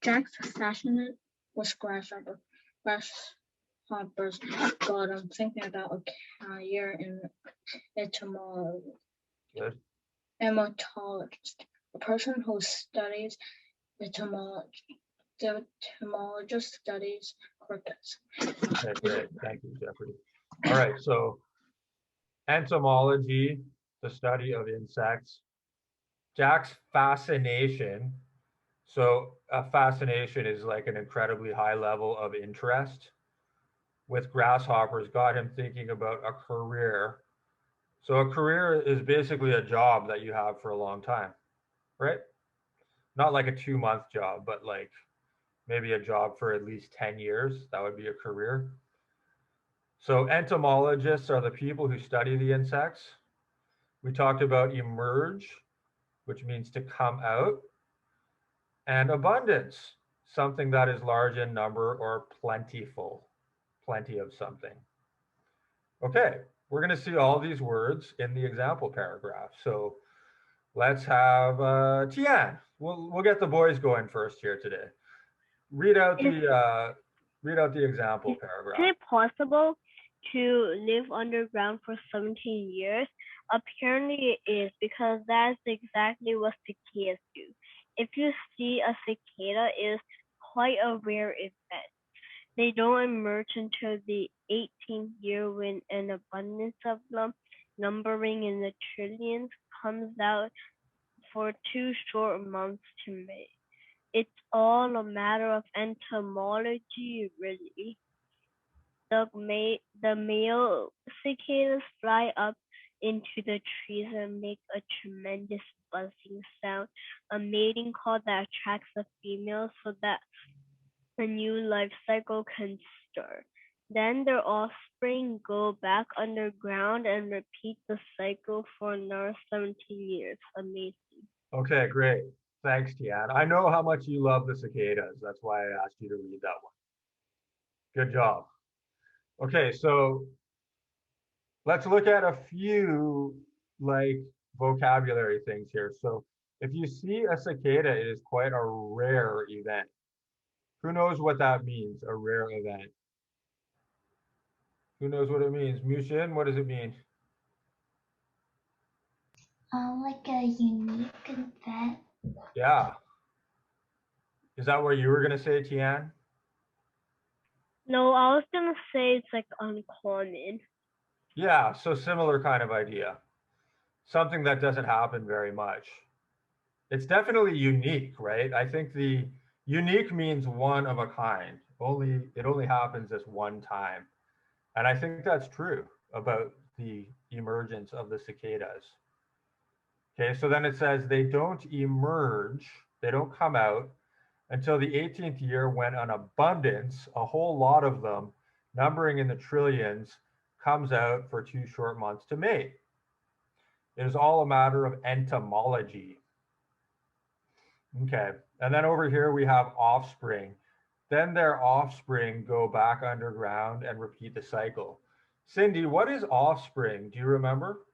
Jack's fascinate with grasshoppers got him thinking about a career in etymology. Good. Etymologist, a person who studies etymology. The etymologist studies crickets. Okay, great. Thank you, Jeopardy. All right, so entomology, the study of insects. Jack's fascination. So a fascination is like an incredibly high level of interest with grasshoppers got him thinking about a career. So a career is basically a job that you have for a long time, right? Not like a 2 month job, but like maybe a job for at least 10 years. That would be a career. So entomologists are the people who study the insects. We talked about emerge, which means to come out, and abundance, something that is large in number or plentiful, plenty of something. Okay, we're going to see all these words in the example paragraph. So let's have Tian. We'll get the boys going first here today. Read out Is, the uh, read out the example is paragraph. it possible to live underground for 17 years? Apparently it is, because that's exactly what cicadas do. If you see a cicada, it is quite a rare event. They don't emerge until the 18th year, when an abundance of them, numbering in the trillions, comes out for 2 short months to mate. It's all a matter of entomology, really. The male cicadas fly up into the trees and make a tremendous buzzing sound, a mating call that attracts the females so that a new life cycle can start. Then their offspring go back underground and repeat the cycle for another 17 years. Amazing. Okay, great. Thanks, Tian. I know how much you love the cicadas. That's why I asked you to read that one. Good job. Okay, so let's look at a few like vocabulary things here. So if you see a cicada, it is quite a rare event. Who knows what that means? A rare event. Who knows what it means? Mushin, what does it mean? Like a unique event. Yeah. Is that what you were gonna say, Tian? No, I was gonna say it's like uncommon. Yeah, so similar kind of idea. Something that doesn't happen very much. It's definitely unique, right? I think the unique means one of a kind. It only happens this one time. And I think that's true about the emergence of the cicadas. Okay, so then it says they don't emerge, they don't come out until the 18th year, when an abundance, a whole lot of them, numbering in the trillions, comes out for 2 short months to mate. It is all a matter of entomology. Okay, and then over here we have offspring. Then their offspring go back underground and repeat the cycle. Cindy, what is offspring? Do you remember?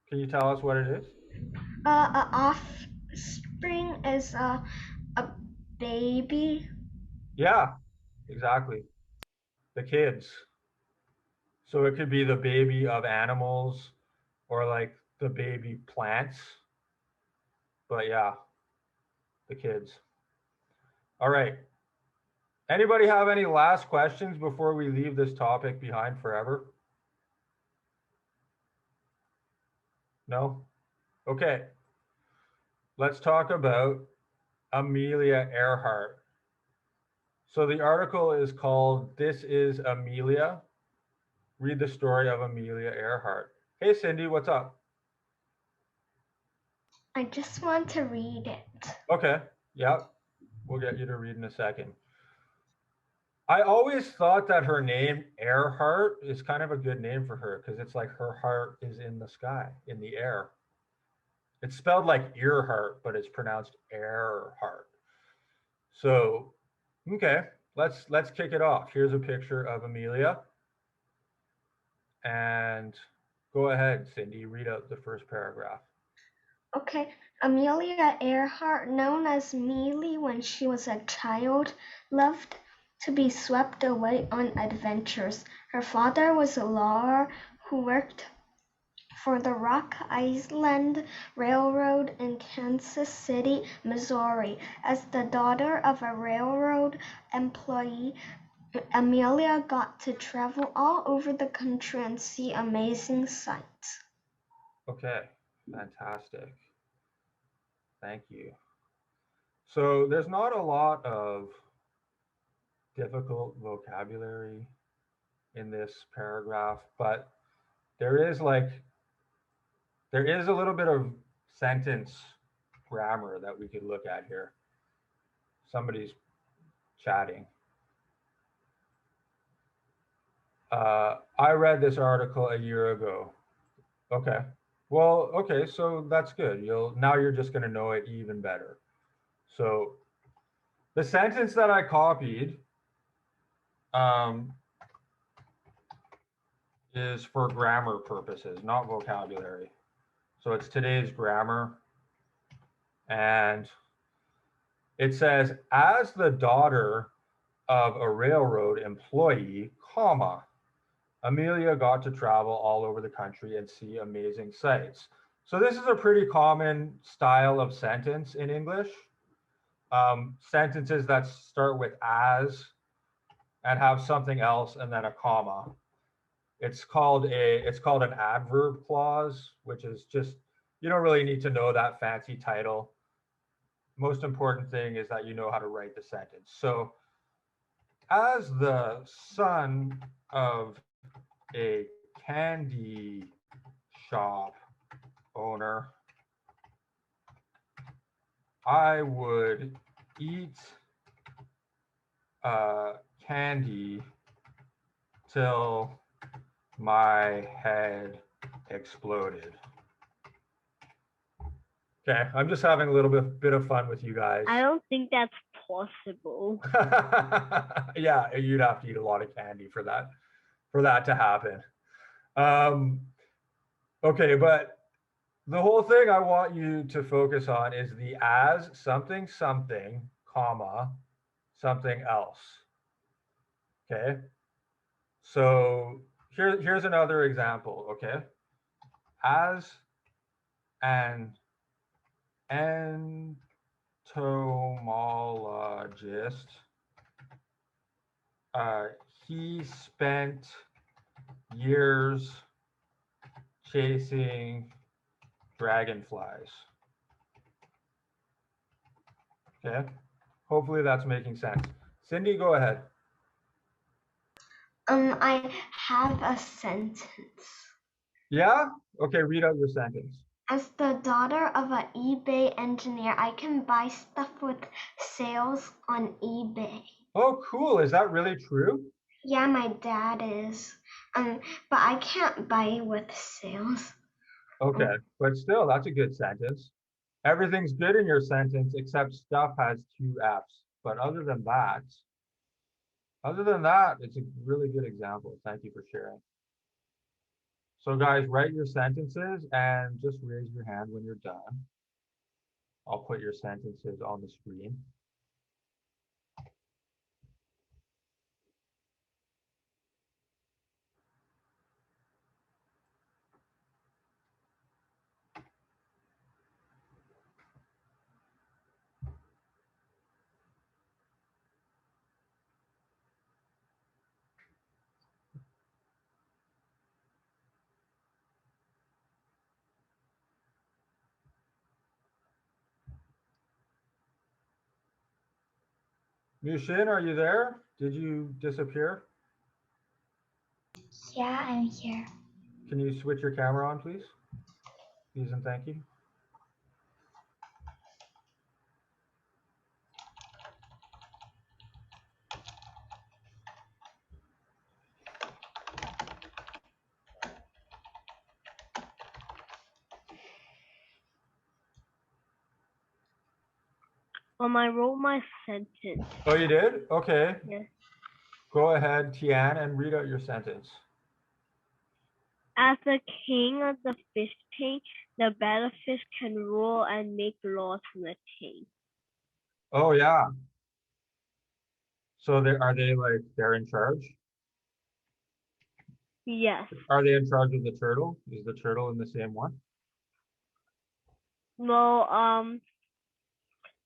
Can you tell us what it is? A offspring is a baby. Yeah, exactly. The kids. So it could be the baby of animals or like the baby plants. But yeah, the kids. All right. Anybody have any last questions before we leave this topic behind forever? No? Okay. Let's talk about Amelia Earhart. So the article is called This is Amelia. Read the story of Amelia Earhart. Hey, Cindy, what's up? I just want to read it. Okay. Yep. We'll get you to read in a second. I always thought that her name, Earhart, is kind of a good name for her because it's like her heart is in the sky, in the air. It's spelled like Earhart, but it's pronounced Earhart. So, okay, let's kick it off. Here's a picture of Amelia, and go ahead, Cindy, read out the first paragraph. Okay. Amelia Earhart, known as Mealy when she was a child, loved to be swept away on adventures. Her father was a lawyer who worked for the Rock Island Railroad in Kansas City, Missouri. As the daughter of a railroad employee, Amelia got to travel all over the country and see amazing sights. Okay, fantastic. Thank you. So there's not a lot of difficult vocabulary in this paragraph, but there is like there is a little bit of sentence grammar that we could look at here. Somebody's chatting. I read this article a year ago. Okay. Well, okay, so that's good. You're just going to know it even better. So the sentence that I copied um, is for grammar purposes, not vocabulary. So it's today's grammar. And it says, as the daughter of a railroad employee, comma, Amelia got to travel all over the country and see amazing sights. So this is a pretty common style of sentence in English. Sentences that start with as and have something else and then a comma. It's called an adverb clause, which is just, you don't really need to know that fancy title. Most important thing is that you know how to write the sentence. So as the son of a candy shop owner, I would eat candy till my head exploded. Okay, I'm just having a little bit of fun with you guys. I don't think that's possible. Yeah, you'd have to eat a lot of candy for that to happen. Okay, but the whole thing I want you to focus on is the as something something, comma, something else. Okay. So here's another example. Okay. As an entomologist, he spent years chasing dragonflies. Okay. Hopefully that's making sense. Cindy, go ahead. I have a sentence. Yeah? Okay, read out your sentence. As the daughter of an eBay engineer, I can buy stuff with sales on eBay. Oh, cool. Is that really true? Yeah, my dad is. But I can't buy with sales. Okay, but still, that's a good sentence. Everything's good in your sentence except stuff has two F's. But other than that, it's a really good example. Thank you for sharing. So guys, write your sentences and just raise your hand when you're done. I'll put your sentences on the screen. Mushin, are you there? Did you disappear? Yeah, I'm here. Can you switch your camera on, please? Please and thank you. I wrote my sentence. Oh, you did? Okay. Yes. Go ahead, Tian, and read out your sentence. As the king of the fish tank, the battlefish can rule and make laws from the tank. Oh yeah. So are they like they're in charge? Yes. Are they in charge of the turtle? Is the turtle in the same one? No,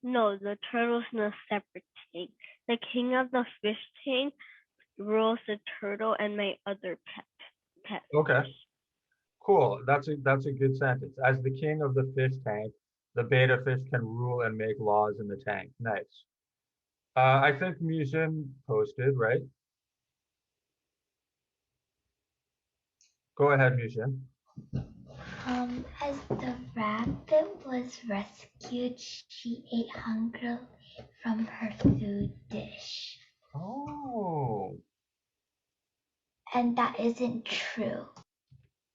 no, the turtle's in a separate tank. The king of the fish tank rules the turtle and my other pet Okay. fish. Cool. That's a good sentence. As the king of the fish tank, the beta fish can rule and make laws in the tank. Nice. I think Musin posted, right? Go ahead, Musin. As the rabbit was rescued, she ate hungrily from her food dish. Oh. And that isn't true.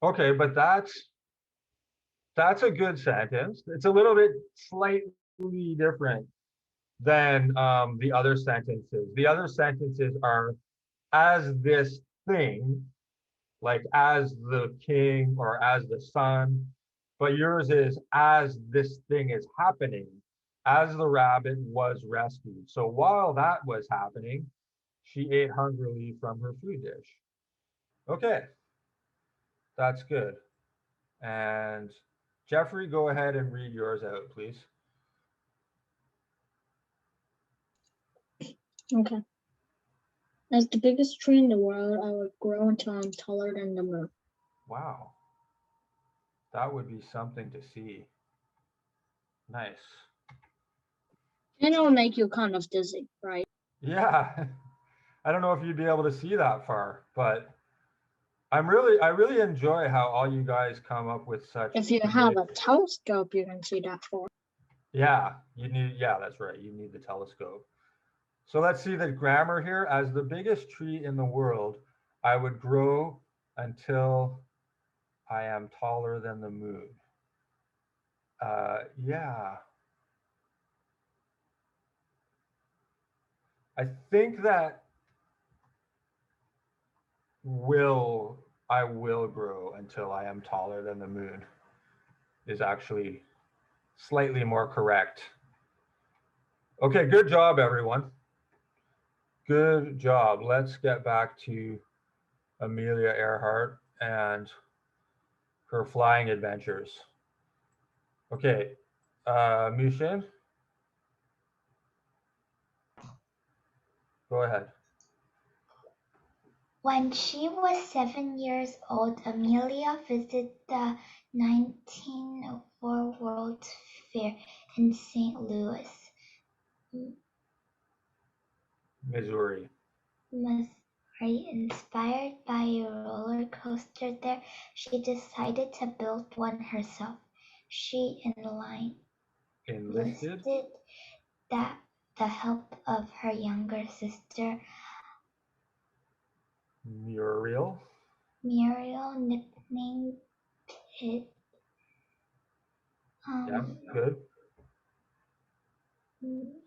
Okay, but that's a good sentence. It's a little bit slightly different than the other sentences. The other sentences are as this thing, like as the king or as the son, but yours is as this thing is happening, as the rabbit was rescued. So while that was happening, she ate hungrily from her food dish. Okay, that's good. And Jeffrey, go ahead and read yours out, please. Okay. As the biggest tree in the world, I would grow until I'm taller than the moon. Wow, that would be something to see. Nice. And it'll make you kind of dizzy, right? Yeah, I don't know if you'd be able to see that far, but I really enjoy how all you guys come up with such. If you have a telescope, you can see that far. Yeah, that's right. You need the telescope. So let's see the grammar here. As the biggest tree in the world, I would grow until I am taller than the moon. Yeah. I think that I will grow until I am taller than the moon is actually slightly more correct. Okay, good job, everyone. Good job. Let's get back to Amelia Earhart and her flying adventures. Okay, Mushin, go ahead. When she was 7 years old, Amelia visited the 1904 World's Fair in St. Louis, Missouri. Missouri. Inspired by a roller coaster there, she decided to build one herself. She Enlisted. enlisted the help of her younger sister, Muriel. nicknamed Pit. Yeah, good.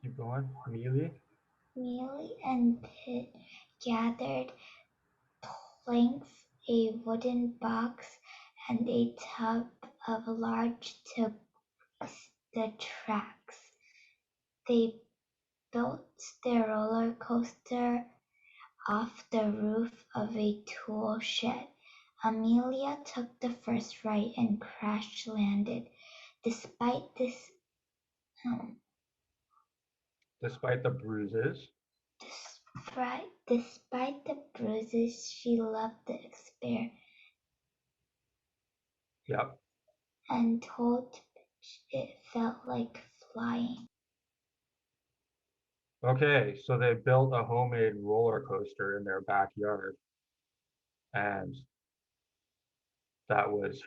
Keep going. Mealy. Millie and Pit gathered planks, a wooden box, and a tub of large to grease the tracks. They built their roller coaster off the roof of a tool shed. Amelia took the first ride and crash landed. Despite this, Despite the bruises. despite the bruises, she loved the experience Yep. and told it felt like flying. Okay, so they built a homemade roller coaster in their backyard, and that was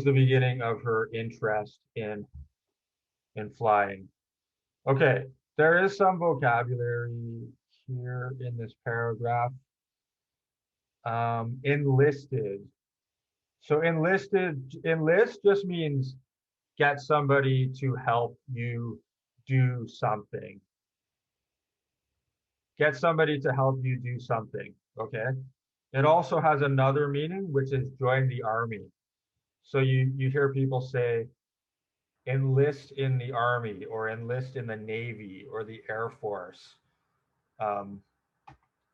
the beginning of her interest in flying. Okay, there is some vocabulary here in this paragraph. Enlisted. So enlist just means get somebody to help you do something. Get somebody to help you do something, okay? It also has another meaning, which is join the army. So you hear people say enlist in the army or enlist in the Navy or the Air Force. And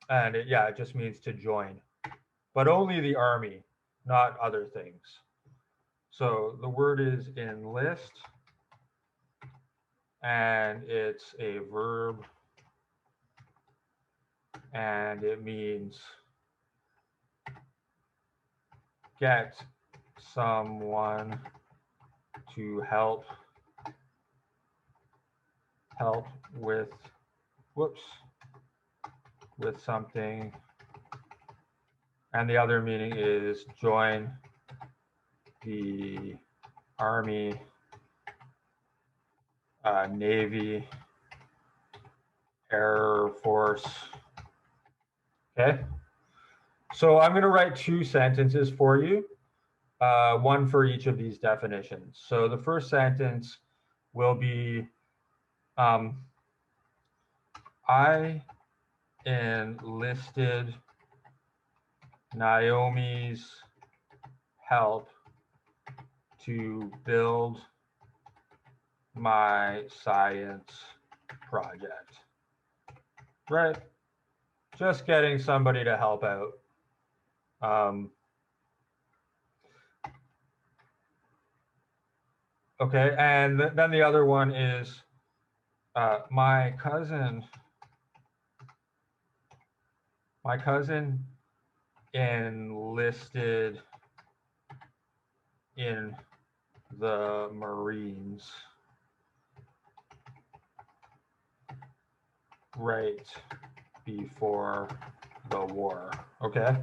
it just means to join, but only the army, not other things. So the word is enlist, and it's a verb, and it means get someone to help with with something. And the other meaning is join the Army, Navy, Air Force. Okay. So I'm going to write 2 sentences for you, one for each of these definitions. So the first sentence will be, I enlisted Naomi's help to build my science project. Right? Just getting somebody to help out. Okay, and then the other one is my cousin enlisted in the Marines right before the war. Okay.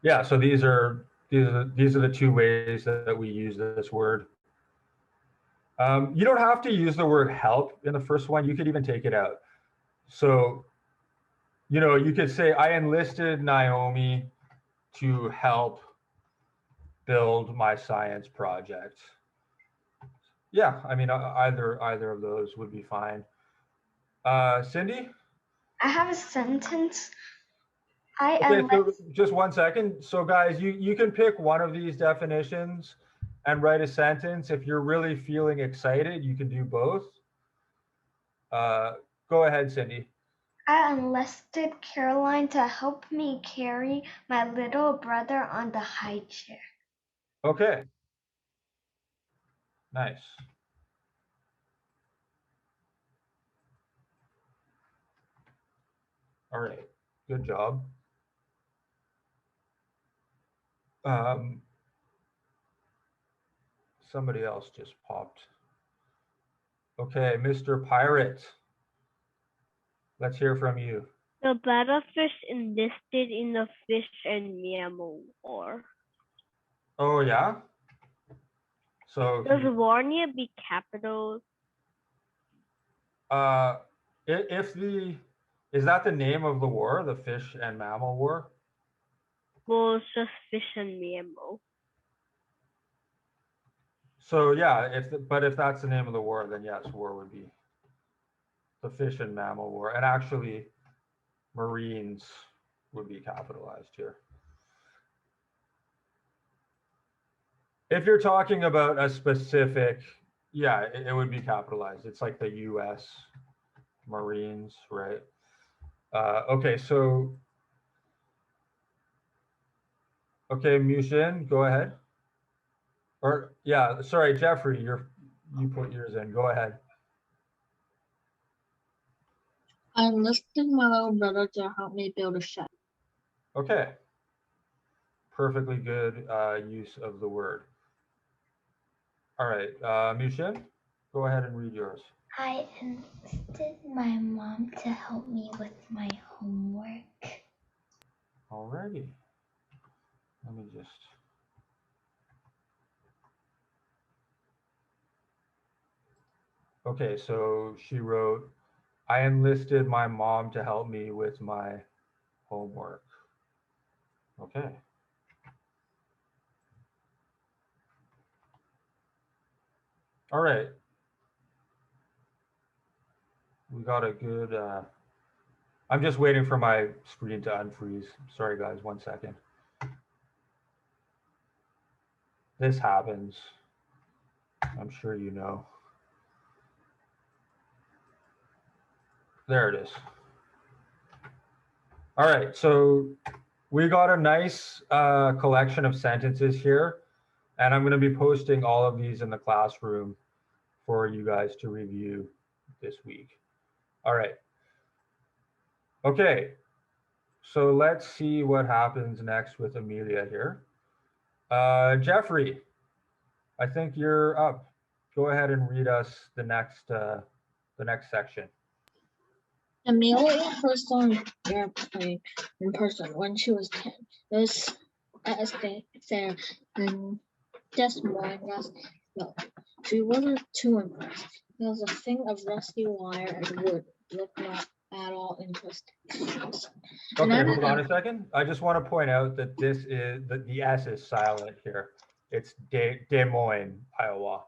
Yeah, so these are the 2 ways that we use this word. You don't have to use the word help in the first one. You could even take it out. So, you could say, I enlisted Naomi to help build my science project. Yeah, I mean, either of those would be fine. Cindy? I have a sentence. Okay, so just 1 second. So guys, you can pick one of these definitions and write a sentence. If you're really feeling excited, you can do both. Go ahead, Cindy. I enlisted Caroline to help me carry my little brother on the high chair. Okay. Nice. All right. Good job. Somebody else just popped. Okay, Mr. Pirate. Let's hear from you. The battlefish enlisted in the fish and mammal war. Oh yeah. So Does Warnia be capitals? Is that the name of the war, the fish and mammal war? Well, it's just fish and mammal. So yeah, if that's the name of the war, then yes, war would be the fish and mammal war, and actually, Marines would be capitalized here. If you're talking about a specific, yeah, it would be capitalized. It's like the U.S. Marines, right? Okay, so okay, Mushin, go ahead. Or yeah, sorry, Jeffrey, you put yours in. Go ahead. I enlisted my little brother to help me build a shed. Okay. Perfectly good use of the word. All right, Mushin, go ahead and read yours. I enlisted my mom to help me with my homework. Alrighty. Let me just. Okay, so she wrote, I enlisted my mom to help me with my homework. Okay. All right. We got a good I'm just waiting for my screen to unfreeze. Sorry guys, 1 second. This happens. I'm sure you know. There it is. All right, so we got a nice collection of sentences here, and I'm going to be posting all of these in the classroom for you guys to review this week. All right. Okay, so let's see what happens next with Amelia here. Jeffrey, I think you're up. Go ahead and read us the next section. Amelia first saw an airplane in person when she was 10. It was as they said in Des Moines. No, she wasn't too impressed. It was a thing of rusty wire and wood. Looked not at all interesting. Okay, hold on a second. I just want to point out that this is the S is silent here. It's Des Moines, Iowa.